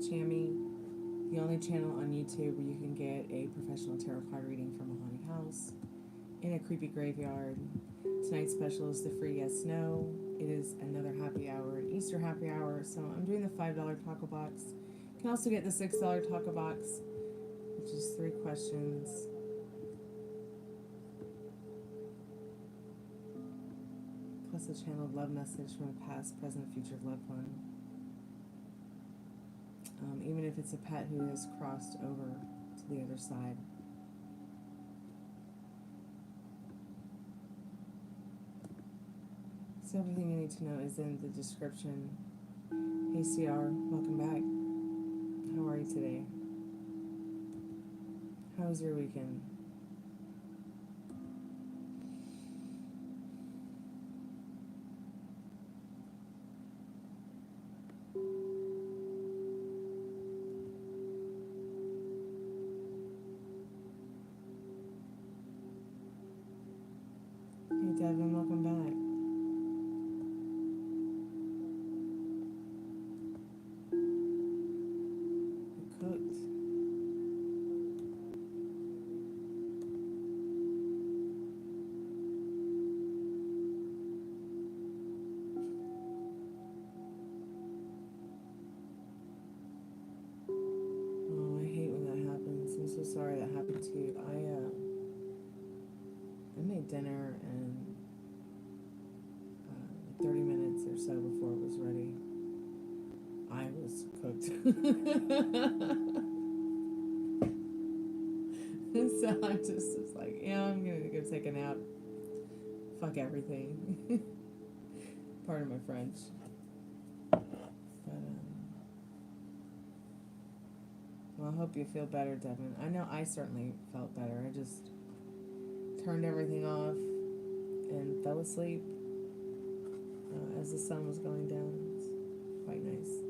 Chammy, the only channel on YouTube where you can get a professional tarot card reading from a haunted house in a creepy graveyard. Tonight's special is the free yes no. It is another happy hour, an Easter happy hour, so I'm doing the $5 taco box. You can also get the $6 taco box, which is 3 questions. Plus a channeled love message from a past, present, future loved one. Even if it's a pet who has crossed over to the other side. So everything you need to know is in the description. Hey CR, welcome back. How are you today? How was your weekend? Hey Devin, welcome back. Sorry that happened to you. I made dinner and 30 minutes or so before it was ready, I was cooked. So I just was like, yeah, I'm gonna go take a nap. Fuck everything. Pardon my French. Well, I hope you feel better, Devin. I know I certainly felt better. I just turned everything off and fell asleep as the sun was going down. It's quite nice.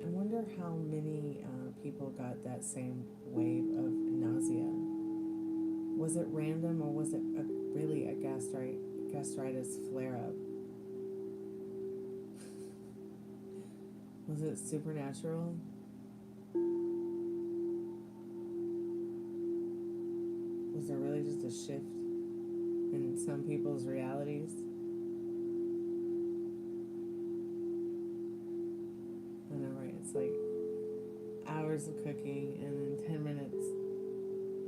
I wonder how many people got that same wave of nausea. Was it random or was it really a gastritis flare-up? Was it supernatural? Was there really just a shift in some people's realities? I know, right? It's like hours of cooking and then 10 minutes,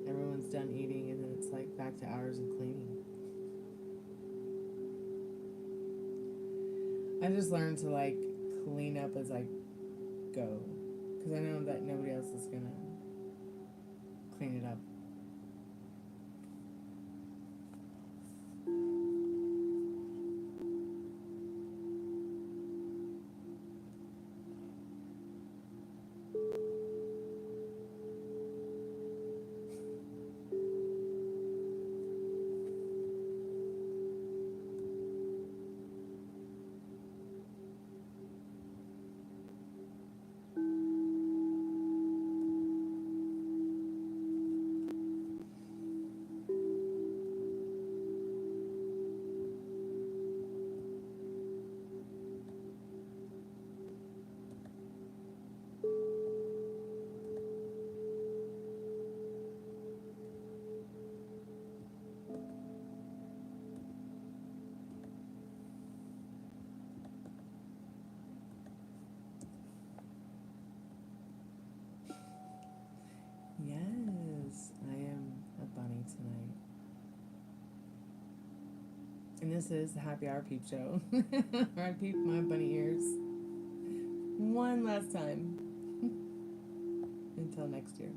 everyone's done eating, and then it's like back to hours of cleaning. I just learned to like clean up as I go, because I know that nobody else is gonna clean it up. Yes, I am a bunny tonight. And this is the Happy Hour Peep Show. Where I peep my bunny ears one last time. Until next year.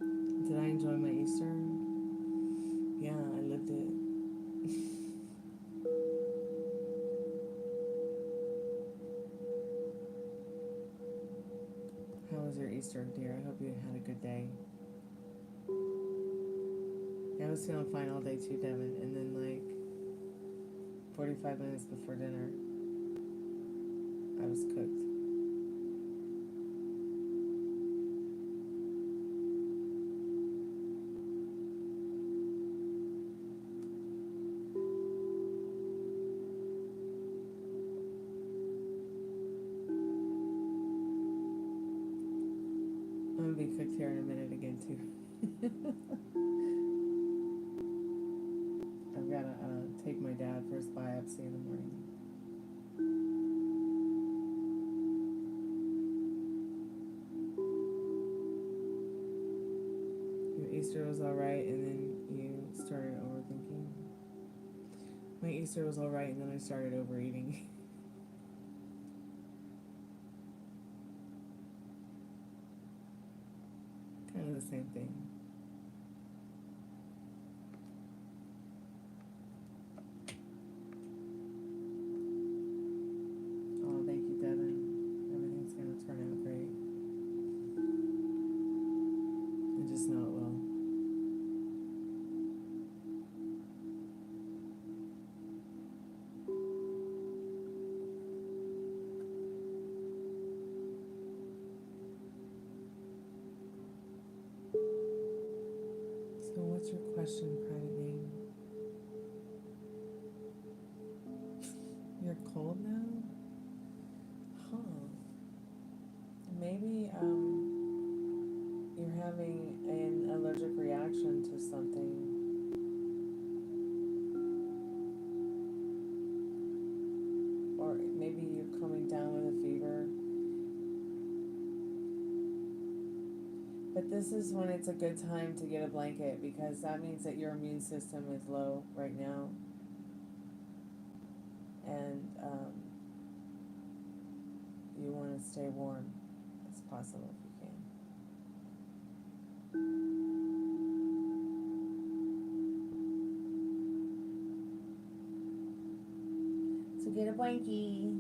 Did I enjoy my Easter? Yeah, I lived it. How was your Easter, dear? I hope you had a good day. I was feeling fine all day too, Devin. And then like 45 minutes before dinner, I was cooked. gonna be cooked here in a minute again too. I've gotta take my dad for his biopsy in the morning. Your Easter was alright, and then you started overthinking. My Easter was alright, and then I started overeating. Kind of the same thing. Oh, thank you, Devin. Everything's gonna turn out great. I just know it will. So what's your question, private name? You're cold now? Huh. Maybe you're having an allergic reaction to something. Or maybe you're coming down with a fever. But this is when it's a good time to get a blanket, because that means that your immune system is low right now. And you want to stay warm as possible if you can. So get a blankie.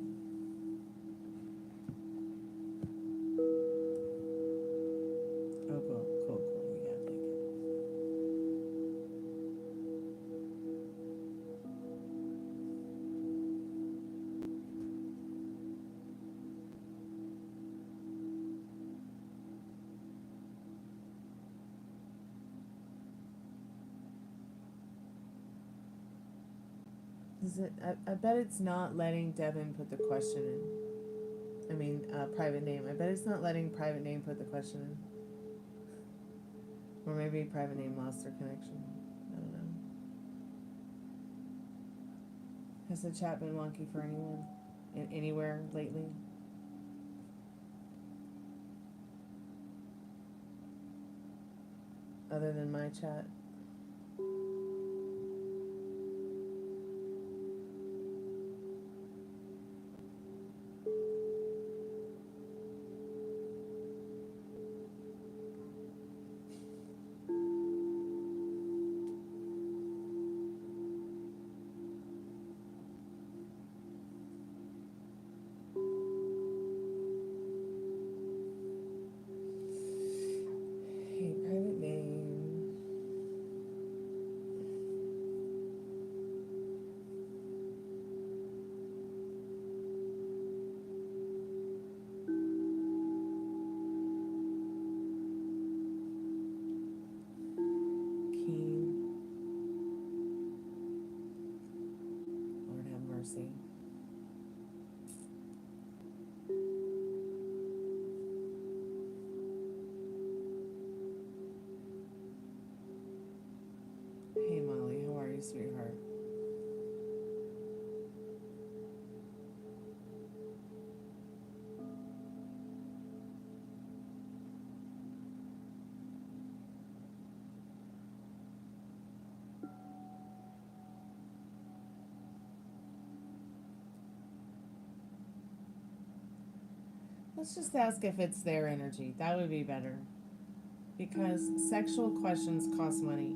Oh, cool. You got a blanket. Is it? I bet it's not letting Devin put the question in. I mean, private name. I bet it's not letting private name put the question in. Or maybe private name lost their connection. I don't know. Has the chat been wonky for anyone? Anywhere lately? Other than my chat? Hey Molly, how are you, sweetheart? Let's just ask if it's their energy. That would be better. Because sexual questions cost money.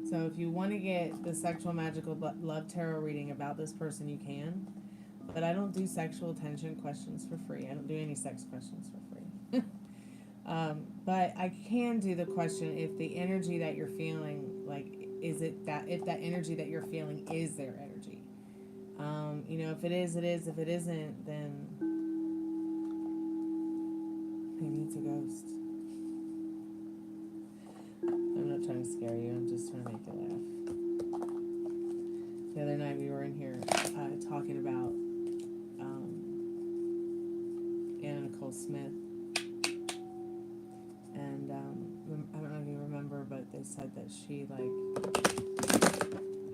So if you want to get the sexual magical love tarot reading about this person, you can. But I don't do sexual tension questions for free. I don't do any sex questions for free. But I can do the question if the energy that you're feeling, like, is it that, if that energy that you're feeling is their energy. You know, if it is, it is. If it isn't, then maybe it's a ghost. I'm not trying to scare you. I'm just trying to make you laugh. The other night we were in here talking about Anna Nicole Smith. they said that she like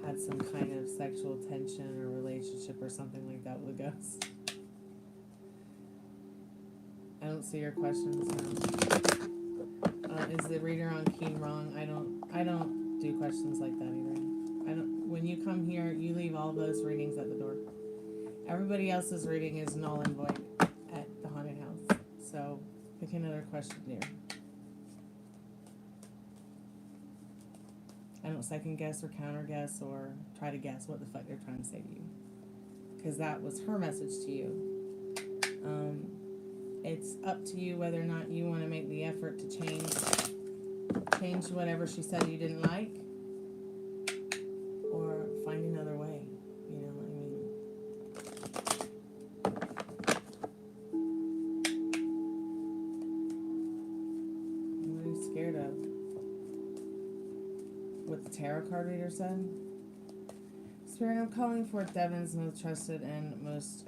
had some kind of sexual tension or relationship or something like that with a ghost. I don't see your questions now. Is the reader on keen wrong? I don't do questions like that either. When you come here, you leave all those readings at the door. Everybody else's reading is null and void at the haunted house. So pick another question, dear. I don't second guess or counter guess or try to guess what the fuck they're trying to say to you. Because that was her message to you. It's up to you whether or not you want to make the effort to change whatever she said you didn't like, or find another way. You know, I mean, what are you scared of? What the tarot card reader said? Spirit, I'm calling for Devon's most trusted and most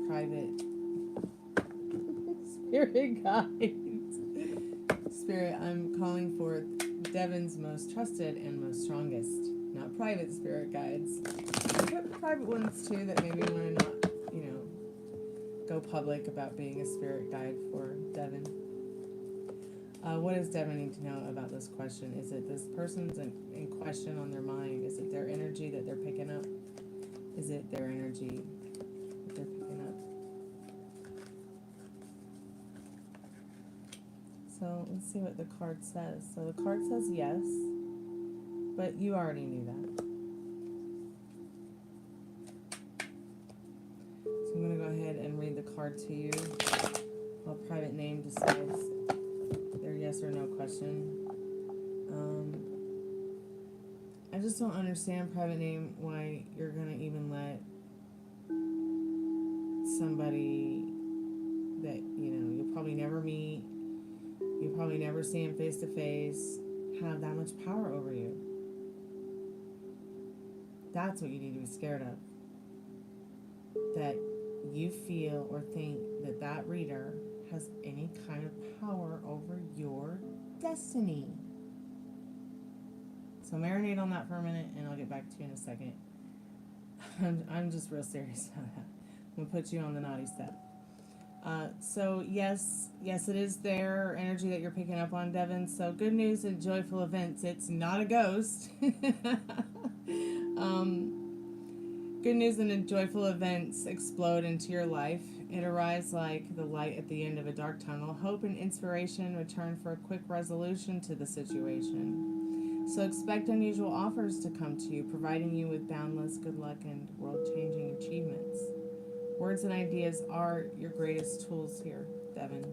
private spirit guides. Spirit, I'm calling for Devon's most trusted and most strongest, not private spirit guides. But private ones too that maybe want to not, you know, go public about being a spirit guide for Devon. What does Devon need to know about this question? Is it this person's in question on their mind? Is it their energy that they're picking up? Is it their energy that they're picking up? So let's see what the card says. So the card says yes, but you already knew that. So I'm going to go ahead and read the card to you while private name decides their yes or no question. I just don't understand, private name, why you're going to even let somebody that, you know, you'll probably never meet, you probably never see him face to face, have that much power over you. That's what you need to be scared of. That you feel or think that that reader has any kind of power over your destiny. So marinate on that for a minute, and I'll get back to you in a second. I'm just real serious about that. I'm going to put you on the naughty step. So yes, it is their energy that you're picking up on, Devon. So good news and joyful events. It's not a ghost. Good news and joyful events explode into your life. It arrives like the light at the end of a dark tunnel. Hope and inspiration return for a quick resolution to the situation. So expect unusual offers to come to you, providing you with boundless good luck and world-changing achievements. Words and ideas are your greatest tools here, Devon.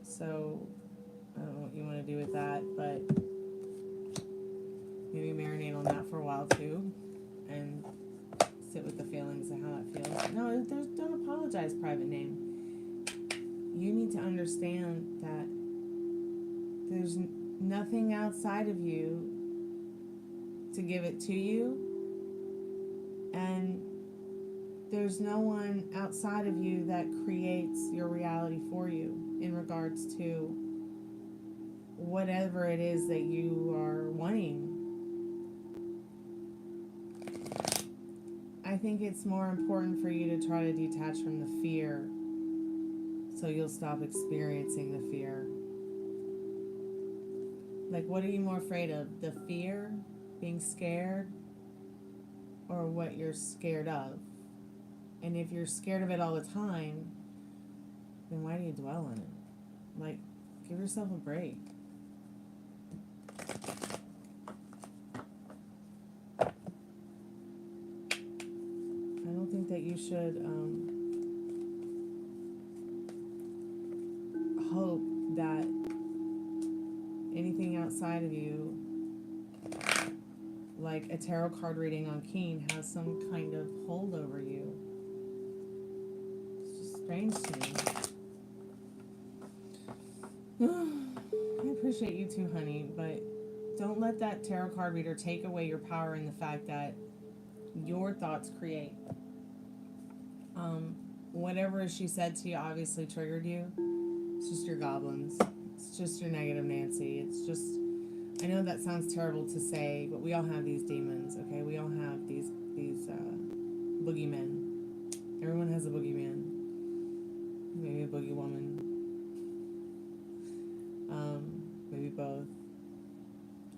So I don't know what you want to do with that, but maybe marinate on that for a while too, and sit with the feelings of how that feels. No, don't apologize, private name. You need to understand that there's nothing outside of you to give it to you, and there's no one outside of you that creates your reality for you in regards to whatever it is that you are wanting. I think it's more important for you to try to detach from the fear so you'll stop experiencing the fear. Like, what are you more afraid of? The fear, being scared, or what you're scared of? And if you're scared of it all the time, then why do you dwell on it? Like, give yourself a break. I don't think that you should hope that anything outside of you, like a tarot card reading on Keen, has some kind of hold over you. It's just strange to me. I appreciate you too, honey, but don't let that tarot card reader take away your power in the fact that your thoughts create. Whatever she said to you obviously triggered you. It's just your goblins. It's just your negative Nancy. It's just, I know that sounds terrible to say, but we all have these demons, okay? We all have these boogeymen. Everyone has a boogeyman. Maybe a boogie woman. Maybe both.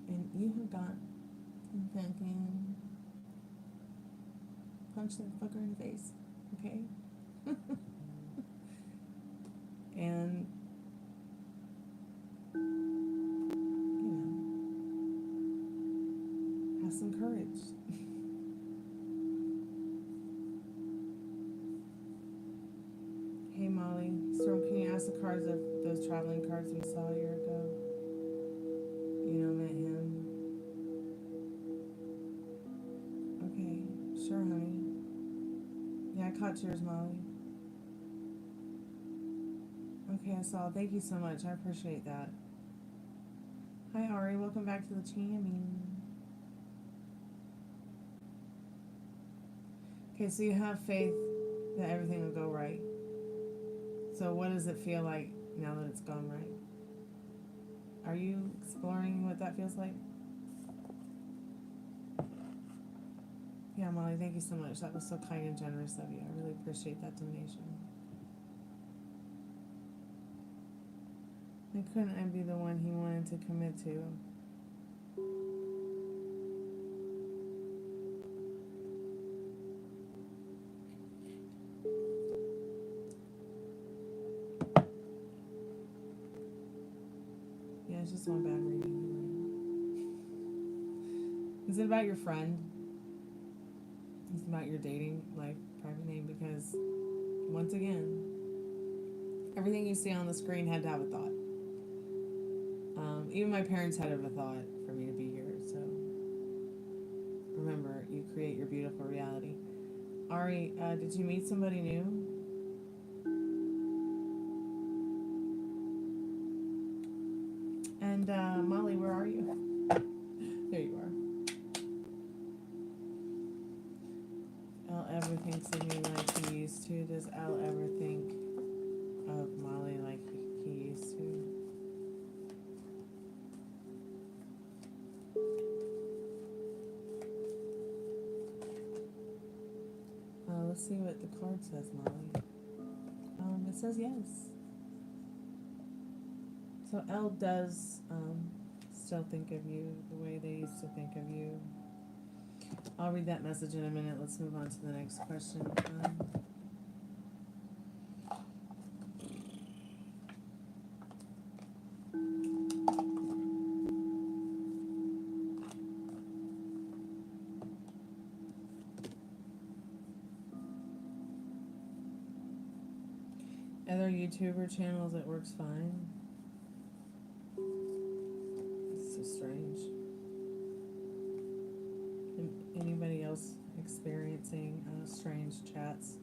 And you have got to fucking punch that fucker in the face, okay? And you know, have some courage. Hey Molly, Storm, can you ask the cards of those traveling cards we saw a year ago? You know, met him. Okay, sure, honey. Yeah, I caught yours, Molly. Okay, I saw. Thank you so much. I appreciate that. Hi, Ari. Welcome back to the channel. Okay, so you have faith that everything will go right. So what does it feel like now that it's gone right? Are you exploring what that feels like? Yeah, Molly, thank you so much. That was so kind and generous of you. I really appreciate that donation. Why couldn't I be the one he wanted to commit to? Yeah, it's just one bad reading. Is it about your friend? Is it about your dating life, private name? Because, once again, everything you see on the screen had to have a thought. Even my parents had a thought for me to be here, so remember, you create your beautiful reality. Ari, did you meet somebody new? And Molly, where are you? There you are. Al ever thinks of me like he used to? Does Al ever think of Molly like he used to? Let's see what the card says, Molly. It says yes. So Elle does still think of you the way they used to think of you. I'll read that message in a minute. Let's move on to the next question. Other YouTuber channels, it works fine. It's so strange. Anybody else experiencing strange chats?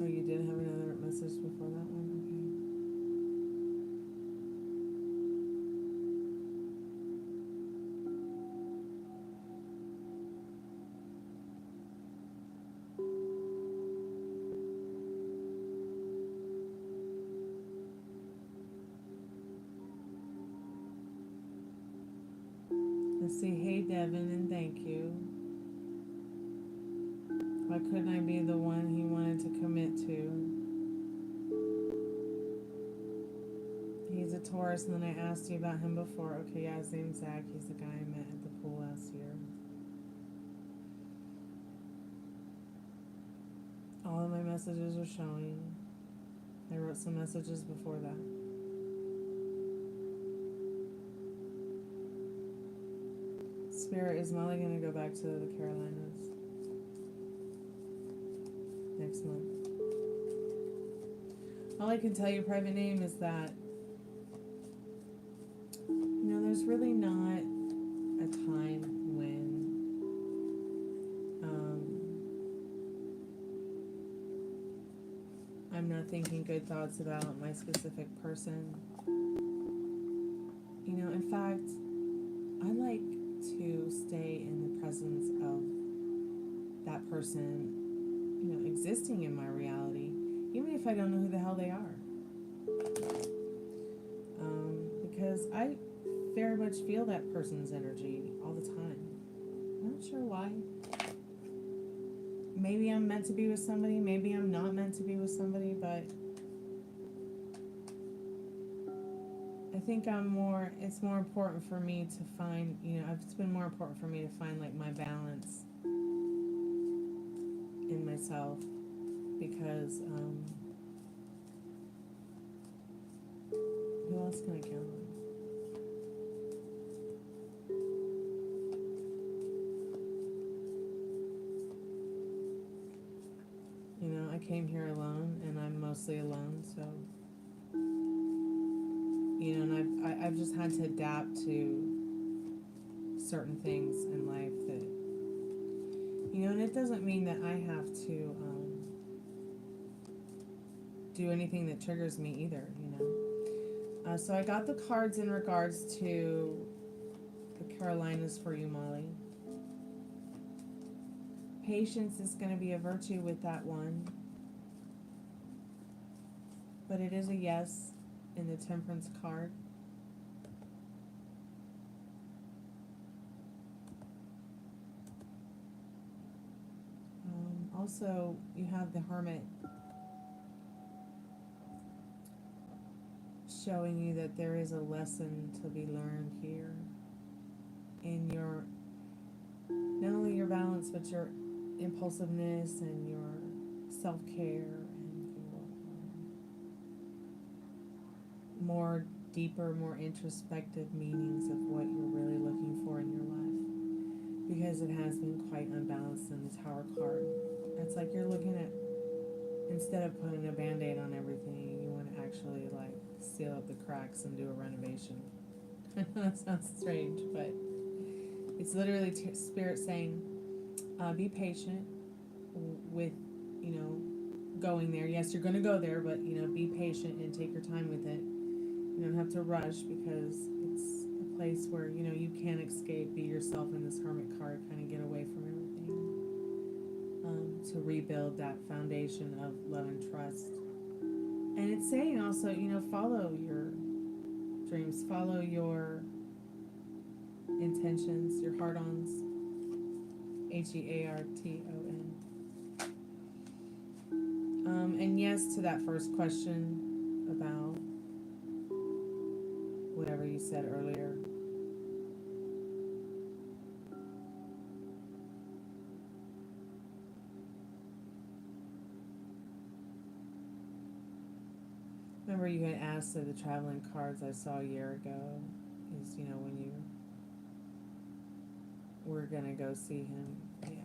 Oh, you did have another message before that one? Let's see, hey Devin, and thank you. Why couldn't I be the one he wanted to commit to? He's a Taurus, and then I asked you about him before. Okay, yeah, his name's Zach. He's the guy I met at the pool last year. All of my messages are showing. I wrote some messages before that. Spirit, is Molly going to go back to the Carolinas next month? All I can tell you, private name, is that, you know, there's really not a time when I'm not thinking good thoughts about my specific person. You know, in fact, I like to stay in the presence of that person, you know, existing in my reality, even if I don't know who the hell they are. Because I very much feel that person's energy all the time. I'm not sure why. Maybe I'm meant to be with somebody, maybe I'm not meant to be with somebody, but I think it's more important for me to find, you know, it's been more important for me to find like my balance in myself, because who else can I count on? You know, I came here alone, and I'm mostly alone, so, you know, and I've just had to adapt to certain things in life that, you know, and it doesn't mean that I have to do anything that triggers me either, you know. So I got the cards in regards to the Carolinas for you, Molly. Patience is going to be a virtue with that one, but it is a yes in the Temperance card. Also, you have the Hermit showing you that there is a lesson to be learned here in your, not only your balance, but your impulsiveness and your self-care and your more deeper, more introspective meanings of what you're really looking for in your life, because it has been quite unbalanced in the Tower card. It's like you're looking at, instead of putting a band-aid on everything, you want to actually like seal up the cracks and do a renovation. I know that sounds strange, but it's literally Spirit saying, be patient with, you know, going there. Yes, you're going to go there, but, you know, be patient and take your time with it. You don't have to rush, because it's a place where, you know, you can escape, be yourself in this Hermit card, kind of get away from everything, to rebuild that foundation of love and trust. And it's saying also, you know, follow your dreams, follow your intentions, your heart-ons, HEARTON. And yes to that first question about whatever you said earlier. Remember you had asked of the traveling cards I saw a year ago, is, you know, when you were going to go see him. Yeah.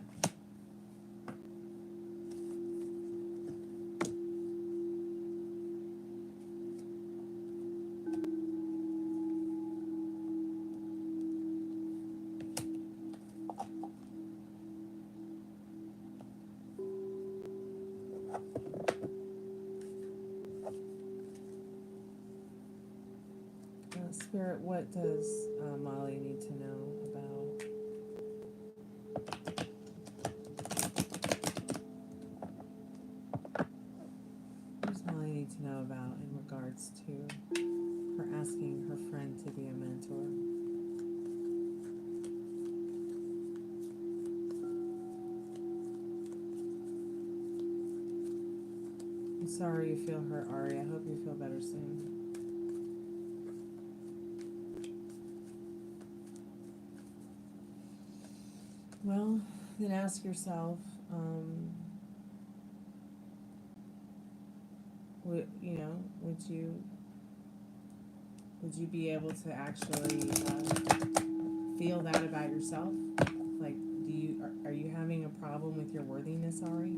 Spirit, what does Molly need to know about? What does Molly need to know about in regards to her asking her friend to be a mentor? I'm sorry you feel hurt, Ari. I hope you feel better soon. Well, then ask yourself, would you be able to actually feel that about yourself? Like, are you having a problem with your worthiness, Ari?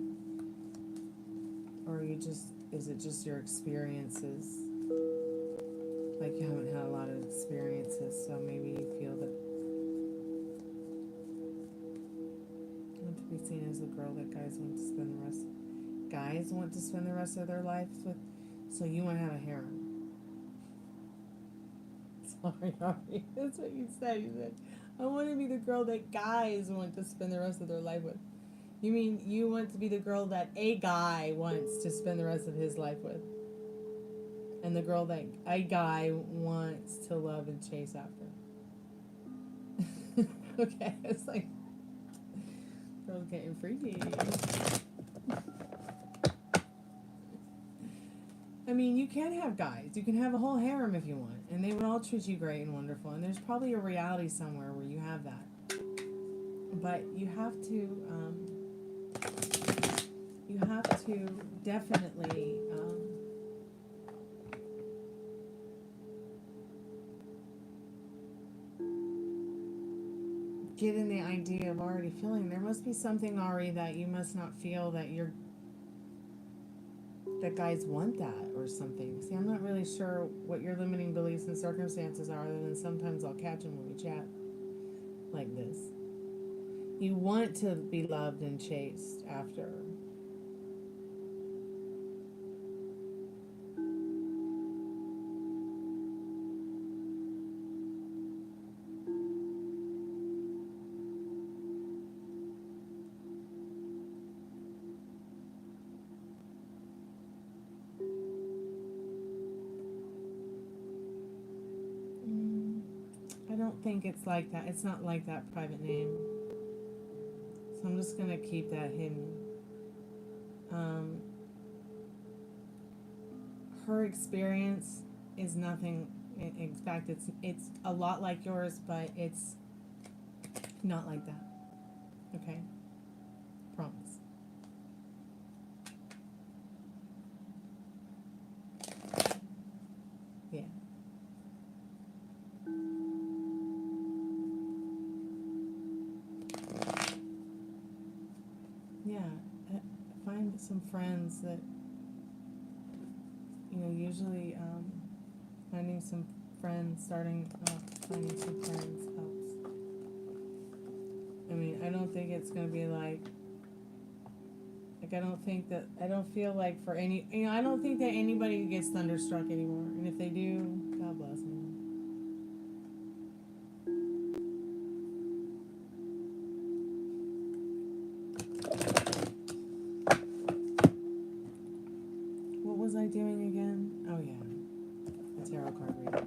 Or is it just your experiences? Like, you haven't had a lot of experiences, so maybe you feel that be seen as a girl that guys want to spend the rest of their lives with. So you want to have a harem. Sorry, Ari. That's what you said. You said, I want to be the girl that guys want to spend the rest of their life with. You mean you want to be the girl that a guy wants to spend the rest of his life with? And the girl that a guy wants to love and chase after. Okay, it's like, girl's getting freaky. I mean, you can have guys. You can have a whole harem if you want. And they would all treat you great and wonderful. And there's probably a reality somewhere where you have that. But you have to definitely get in the idea of already feeling. There must be something, Ari, that you must not feel that that guys want that or something. See, I'm not really sure what your limiting beliefs and circumstances are, other than sometimes I'll catch them when we chat like this. You want to be loved and chased after. I don't think it's like that. It's not like that private name. So I'm just going to keep that hidden. Her experience is nothing. In fact, it's a lot like yours, but it's not like that. Okay? Promise. Yeah. Yeah. Find some friends that, you know, usually finding some friends, finding some friends helps. I mean, I don't think it's going to be like, I don't feel like for any, you know, I don't think that anybody gets thunderstruck anymore. And if they do, God bless them. What was I doing again? Oh yeah, a tarot card reading.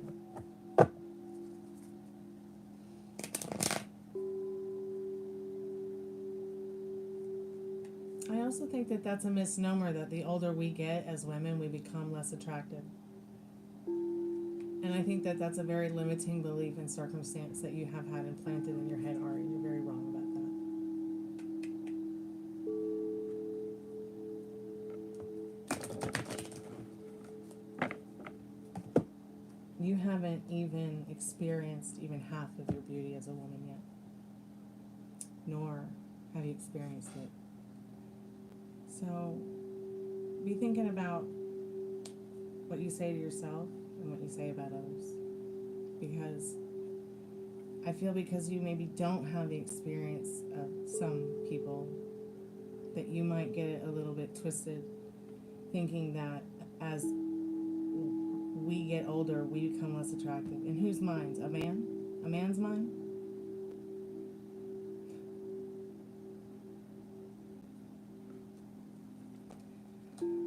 I also think that that's a misnomer, that the older we get as women, we become less attractive. And I think that that's a very limiting belief and circumstance that you have had implanted in your head, Ari. You're very wrong about that. You haven't even experienced even half of your beauty as a woman yet. Nor have you experienced it. So be thinking about what you say to yourself and what you say about others. Because I feel because you maybe don't have the experience of some people, that you might get it a little bit twisted, thinking that as we get older, we become less attractive. In whose minds? A man? A man's mind?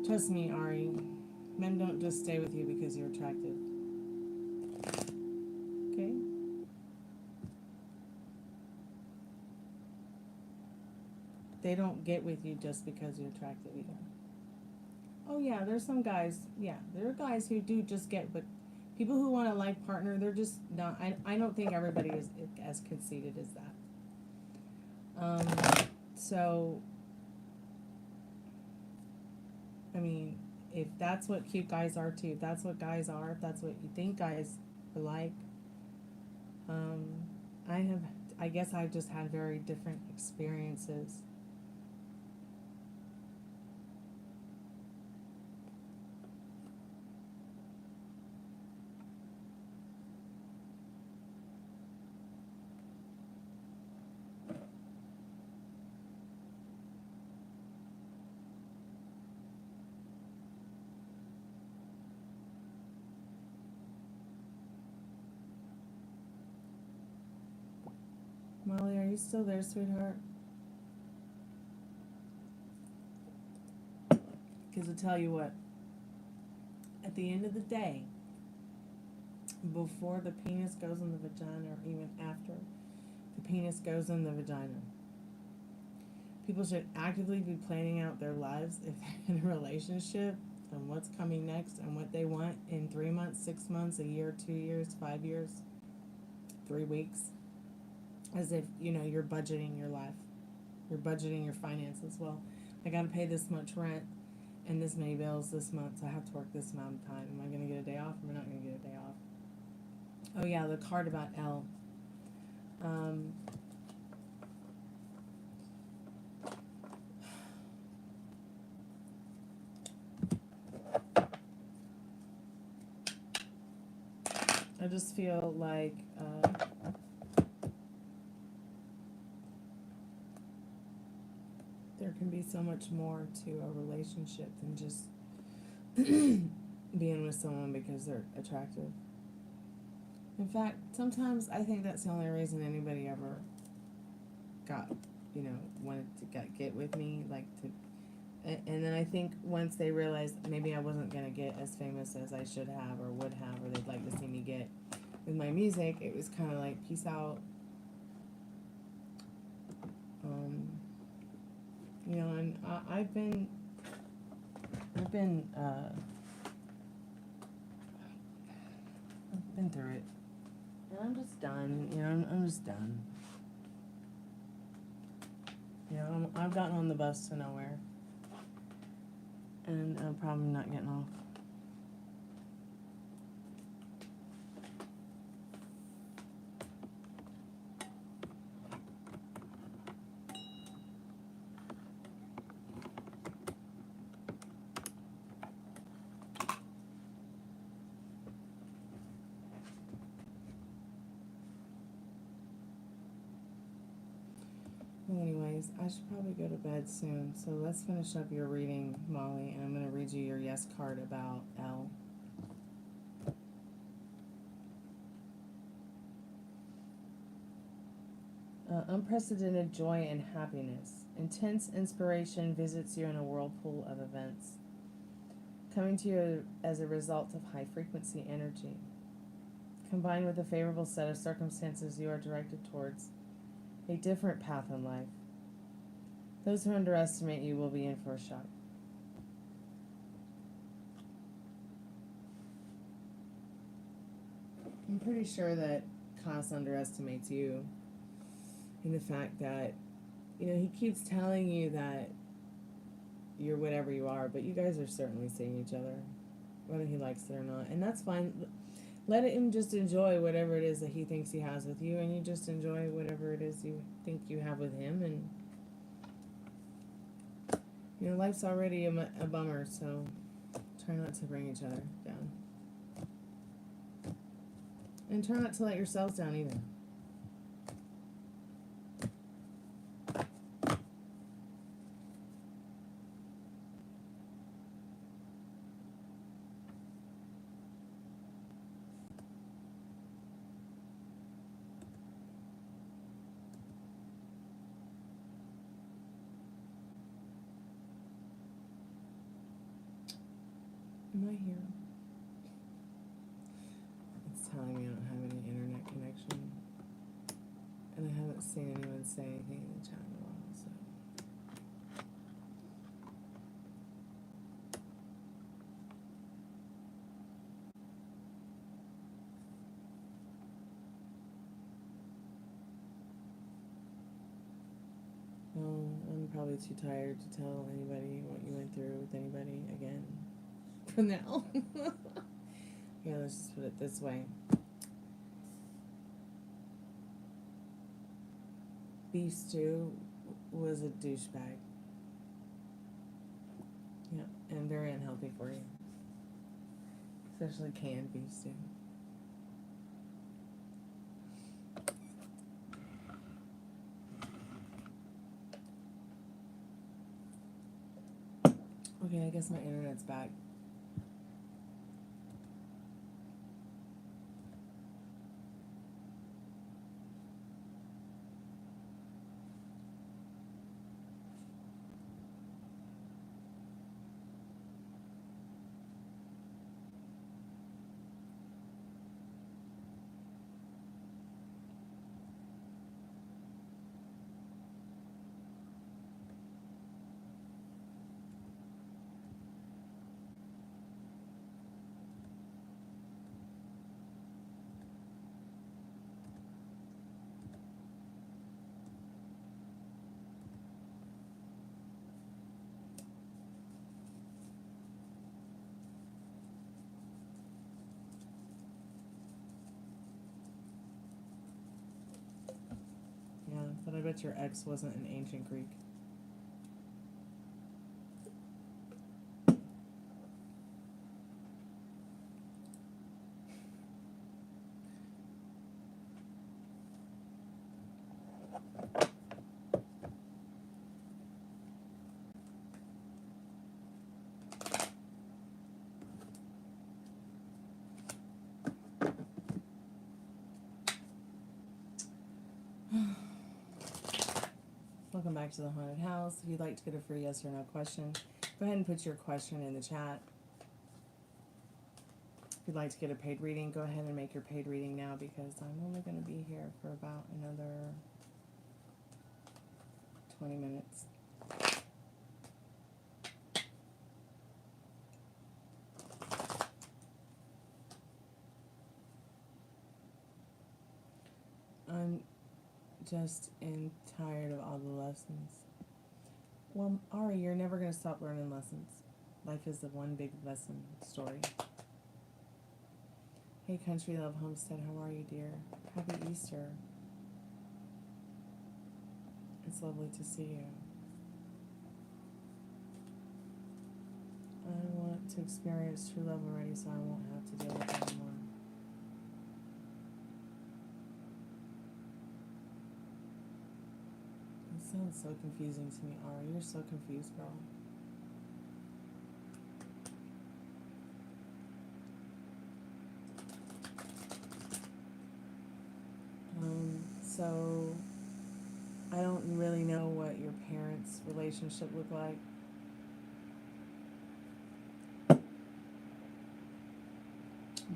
Trust me, Ari, men don't just stay with you because you're attractive. Okay? They don't get with you just because you're attractive either. Oh yeah, there's some guys, yeah, there are guys who do just get, but people who want a life partner, they're just not, I don't think everybody is as conceited as that. So, I mean, if that's what cute guys are too, if that's what guys are, if that's what you think guys are like, I guess I've just had very different experiences. you still there, sweetheart? Because I'll tell you what, at the end of the day, before the penis goes in the vagina, or even after the penis goes in the vagina, people should actively be planning out their lives if they're in a relationship and what's coming next and what they want in 3 months, 6 months, a year, 2 years, 5 years, 3 weeks. As if, you know, you're budgeting your life. You're budgeting your finances. Well, I got to pay this much rent and this many bills this month, so I have to work this amount of time. Am I going to get a day off? Am I not going to get a day off? Oh, yeah, the card about L. I just feel like there can be so much more to a relationship than just being with someone because they're attractive. In fact, sometimes I think that's the only reason anybody ever got, you know, wanted to get with me, like to. And then I think once they realized maybe I wasn't going to get as famous as I should have or would have, or they'd like to see me get with my music, it was kind of like, peace out. You know, and I've been through it. And I'm just done. You know, I'm just done. You know, I've gotten on the bus to nowhere. And I'm probably not getting off. Well, anyways, I should probably go to bed soon. So let's finish up your reading, Molly, and I'm going to read you your yes card about L. Unprecedented joy and happiness. Intense inspiration visits you in a whirlpool of events, coming to you as a result of high-frequency energy. Combined with a favorable set of circumstances, you are directed towards a different path in life. Those who underestimate you will be in for a shock. I'm pretty sure that Haus underestimates you in the fact that, you know, he keeps telling you that you're whatever you are, but you guys are certainly seeing each other, whether he likes it or not. And that's fine. Let him just enjoy whatever it is that he thinks he has with you, and you just enjoy whatever it is you think you have with him. And, you know, life's already a bummer, so try not to bring each other down. And try not to let yourselves down either. Am I here? It's telling me I don't have any internet connection. And I haven't seen anyone say anything in the chat in a while, so. No, I'm probably too tired to tell anybody what you went through with anybody again. For now. Yeah, let's just put it this way. Beef stew was a douchebag. Yeah, and very unhealthy for you. Especially canned beef stew. Okay, I guess my internet's back. bet your ex wasn't in ancient Greek. Welcome back to the haunted house. If you'd like to get a free yes or no question, go ahead and put your question in the chat. If you'd like to get a paid reading, go ahead and make your paid reading now, because I'm only going to be here for about another 20 minutes. I'm just tired of all the lessons. Well, Ari, you're never going to stop learning lessons. Life is the one big lesson story. Hey, Country Love Homestead, how are you, dear? Happy Easter. It's lovely to see you. I want to experience true love already, so I won't have to deal with it anymore. It sounds so confusing to me, Ari. You're so confused, girl. So I don't really know what your parents' relationship looked like.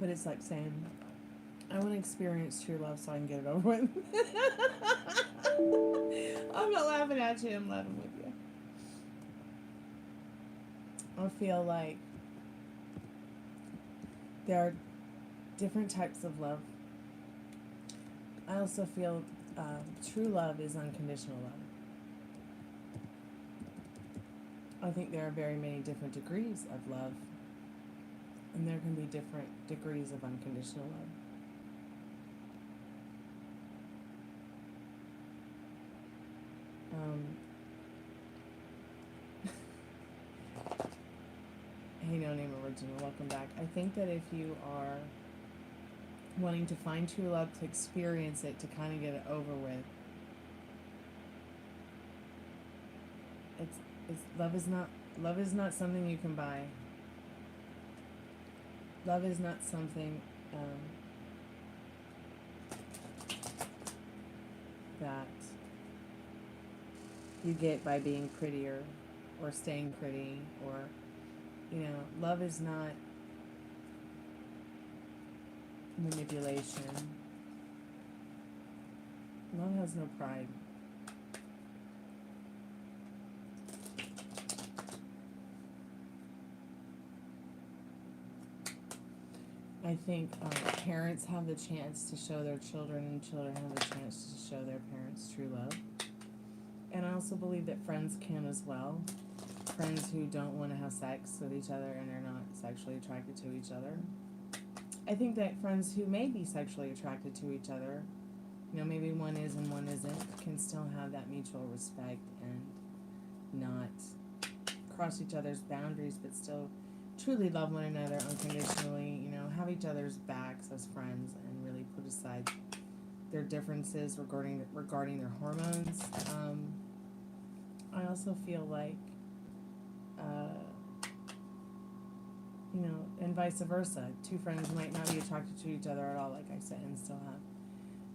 But it's like saying, I want to experience true love so I can get it over with. I'm not laughing at you, I'm laughing with you. I feel like there are different types of love. I also feel true love is unconditional love. I think there are very many different degrees of love, and there can be different degrees of unconditional love. Hey, No Name Original, welcome back. I think that if you are wanting to find true love, to experience it, to kind of get it over with, love is not something you can buy. Love is not something that you get by being prettier or staying pretty, or, you know, love is not manipulation. Love has no pride. I think parents have the chance to show their children, and children have the chance to show their parents true love. And I also believe that friends can as well. Friends who don't want to have sex with each other and are not sexually attracted to each other. I think that friends who may be sexually attracted to each other, you know, maybe one is and one isn't, can still have that mutual respect and not cross each other's boundaries, but still truly love one another unconditionally, you know, have each other's backs as friends, and really put aside their differences regarding their hormones. I also feel like, you know, and vice versa. Two friends might not be attracted to each other at all, like I said, and still have,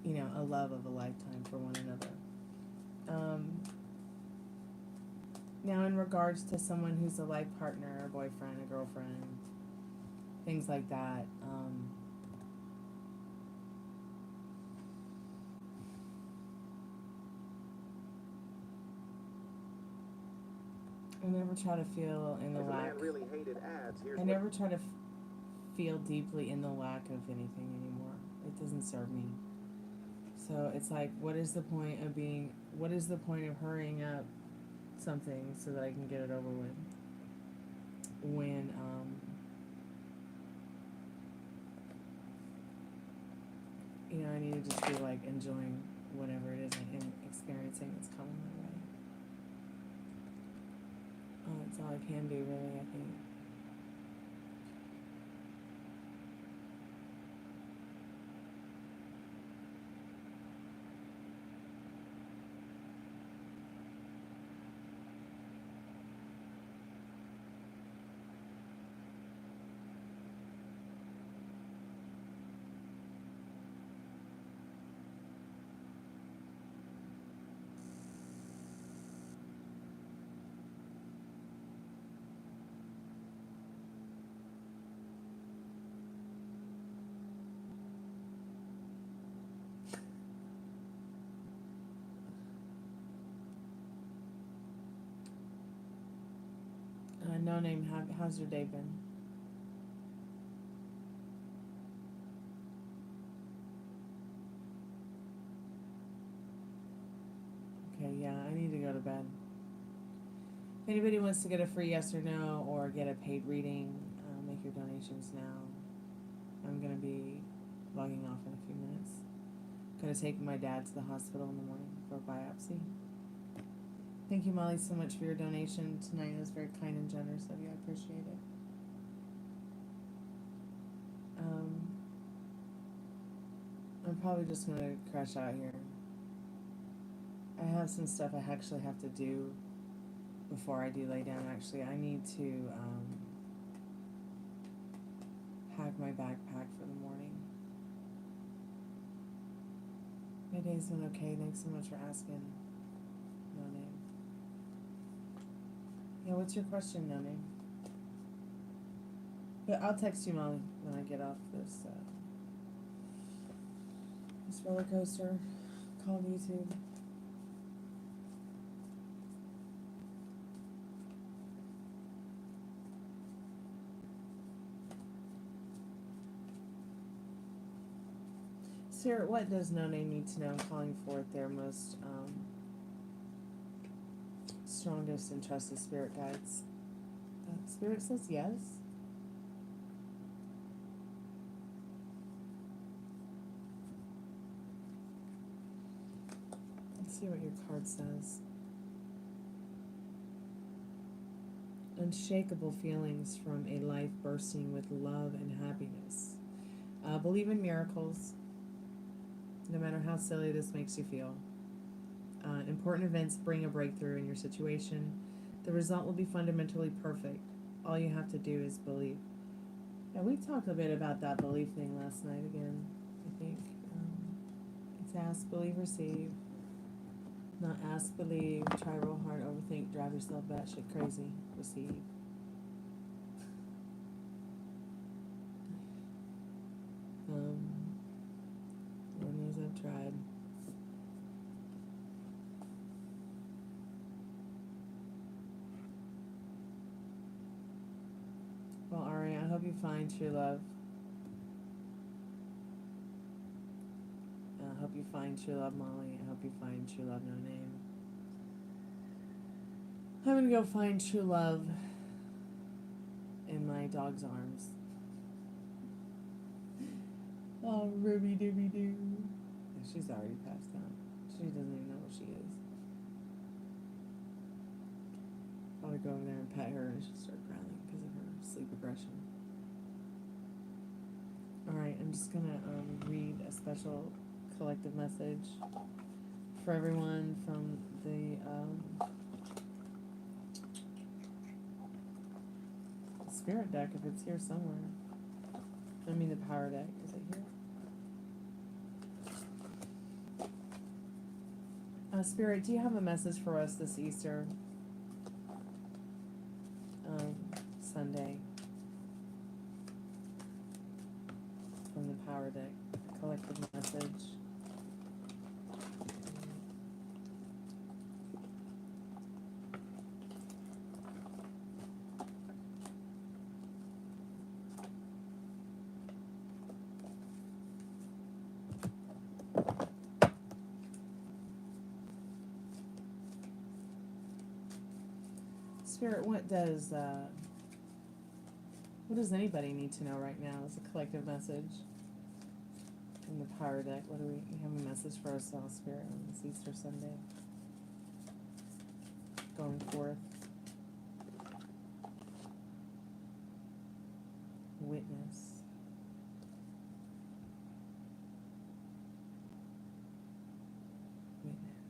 you know, a love of a lifetime for one another. Now, in regards to someone who's a life partner, a boyfriend, a girlfriend, things like that, I never try to feel in the lack. Really hated ads. I never try to feel deeply in the lack of anything anymore. It doesn't serve me. So it's like, what is the point of hurrying up something so that I can get it over with, when you know, I need to just be like enjoying whatever it is I'm experiencing that's coming my way. That's all I can do, really, I think. No name, how's your day been? Okay, yeah, I need to go to bed. If anybody wants to get a free yes or no or get a paid reading, make your donations now. I'm going to be logging off in a few minutes. I'm going to take my dad to the hospital in the morning for a biopsy. Thank you, Molly, so much for your donation tonight. It was very kind and generous of you. I appreciate it. I'm probably just going to crash out here. I have some stuff I actually have to do before I do lay down. Actually, I need to pack my backpack for the morning. My day's been okay. Thanks so much for asking. No name. Yeah, what's your question, No name? But I'll text you, Molly, when I get off this roller coaster called YouTube. Sarah, what does No Name need to know? I'm calling forth their most strongest and trusted spirit guides. Spirit says yes. Let's see what your card says. Unshakable feelings from a life bursting with love and happiness. Believe in miracles, no matter how silly this makes you feel. Important events bring a breakthrough in your situation. The result will be fundamentally perfect. All you have to do is believe. Yeah, we talked a bit about that belief thing last night again, I think. It's ask, believe, receive. Not ask, believe, try real hard, overthink, drive yourself batshit crazy, receive. Lord knows I've tried. Well, Ari, I hope you find true love. I hope you find true love, Molly. I hope you find true love, No Name. I'm gonna go find true love in my dog's arms. Oh, Ruby Dooby Doo. She's already passed out. She doesn't even know where she is. I'll go over there and pet her and she'll start growling because of her sleep aggression. Alright, I'm just gonna read a special collective message for everyone from the spirit deck, if it's here somewhere. I mean the power deck. Is it here? Spirit, do you have a message for us this Easter Sunday from the power deck? A collective message. Spirit, what does anybody need to know right now as a collective message from the power deck. What do we have a message for ourselves, Spirit, on this Easter Sunday? Going forth. Witness. Witness.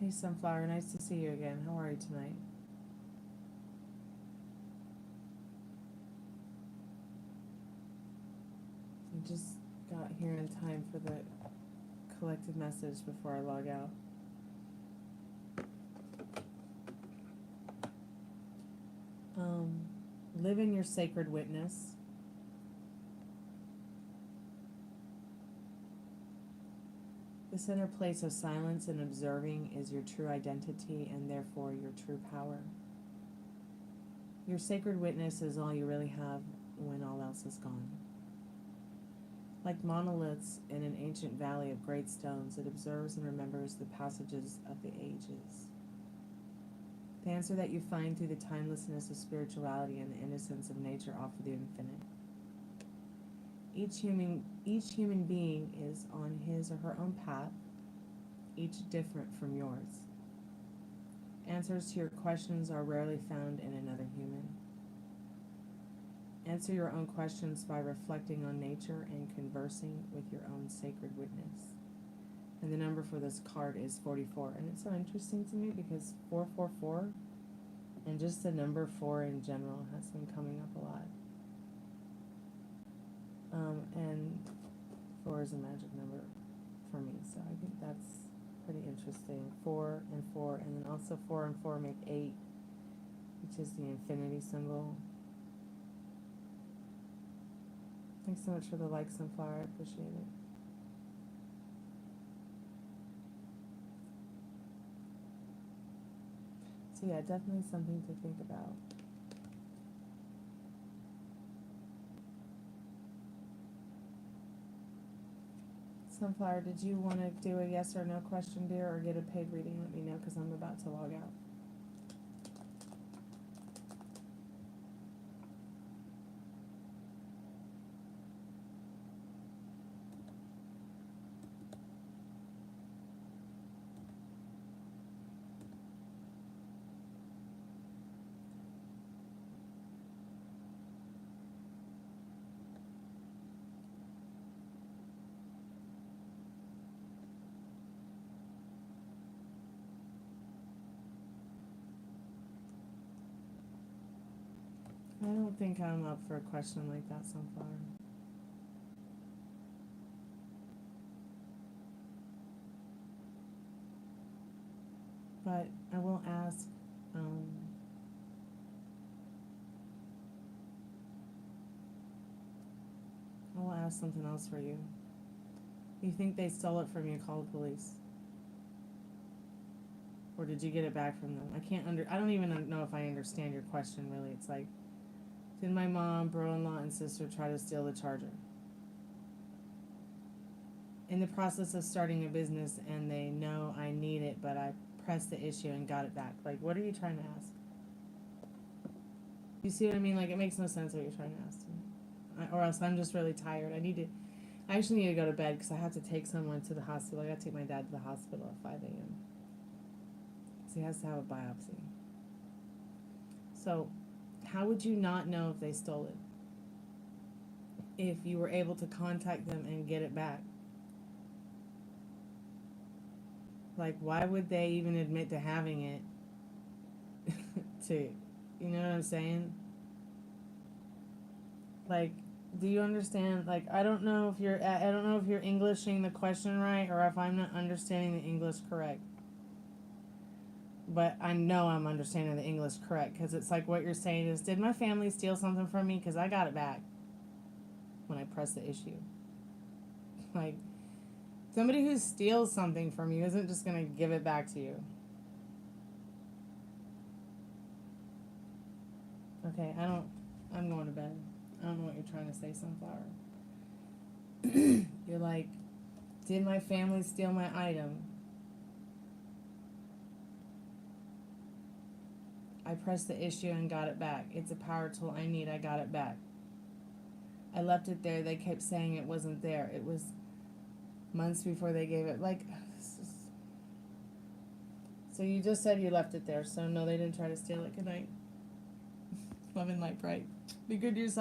Hey, Sunflower, nice to see you again. How are you tonight? I just got here in time for the collective message before I log out. Live in your sacred witness. The center place of silence and observing is your true identity and therefore your true power. Your sacred witness is all you really have when all else is gone. Like monoliths in an ancient valley of great stones, it observes and remembers the passages of the ages. The answer that you find through the timelessness of spirituality and the innocence of nature offer the infinite. Each human being is on his or her own path, each different from yours. Answers to your questions are rarely found in another human. Answer your own questions by reflecting on nature and conversing with your own sacred witness. And the number for this card is 44. And it's so interesting to me because 444 and just the number 4 in general has been coming up a lot. And 4 is a magic number for me, so I think that's pretty interesting. 4 and 4, and then also 4 and 4 make 8, which is the infinity symbol. Thanks so much for the like, Sunflower. I appreciate it. So yeah, definitely something to think about. Sunflower, did you want to do a yes or no question, dear, or get a paid reading? Let me know, because I'm about to log out. I don't think I'm up for a question like that, Sunflower. But I will ask, something else for you. You think they stole it from you, call the police? Or did you get it back from them? I don't even know if I understand your question, really. It's like, did my mom, bro-in-law, and sister try to steal the charger? In the process of starting a business, and they know I need it, but I pressed the issue and got it back. Like, what are you trying to ask? You see what I mean? Like, it makes no sense what you're trying to ask to me. Or else I'm just really tired. I actually need to go to bed because I have to take someone to the hospital. I got to take my dad to the hospital at 5 a.m. So he has to have a biopsy. So, how would you not know if they stole it? If you were able to contact them and get it back? Like, why would they even admit to having it? You know what I'm saying? Like, do you understand? Like, I don't know if you're Englishing the question right, or if I'm not understanding the English correct. But I know I'm understanding the English correct, because it's like what you're saying is, did my family steal something from me? Because I got it back when I pressed the issue. Like, somebody who steals something from you isn't just going to give it back to you. Okay, I'm going to bed. I don't know what you're trying to say, Sunflower. You're like, did my family steal my item? I pressed the issue and got it back. It's a power tool I need. I got it back. I left it there. They kept saying it wasn't there. It was months before they gave it. Like, so you just said you left it there. So no, they didn't try to steal it. Good night. Love and light bright. Be good to yourself.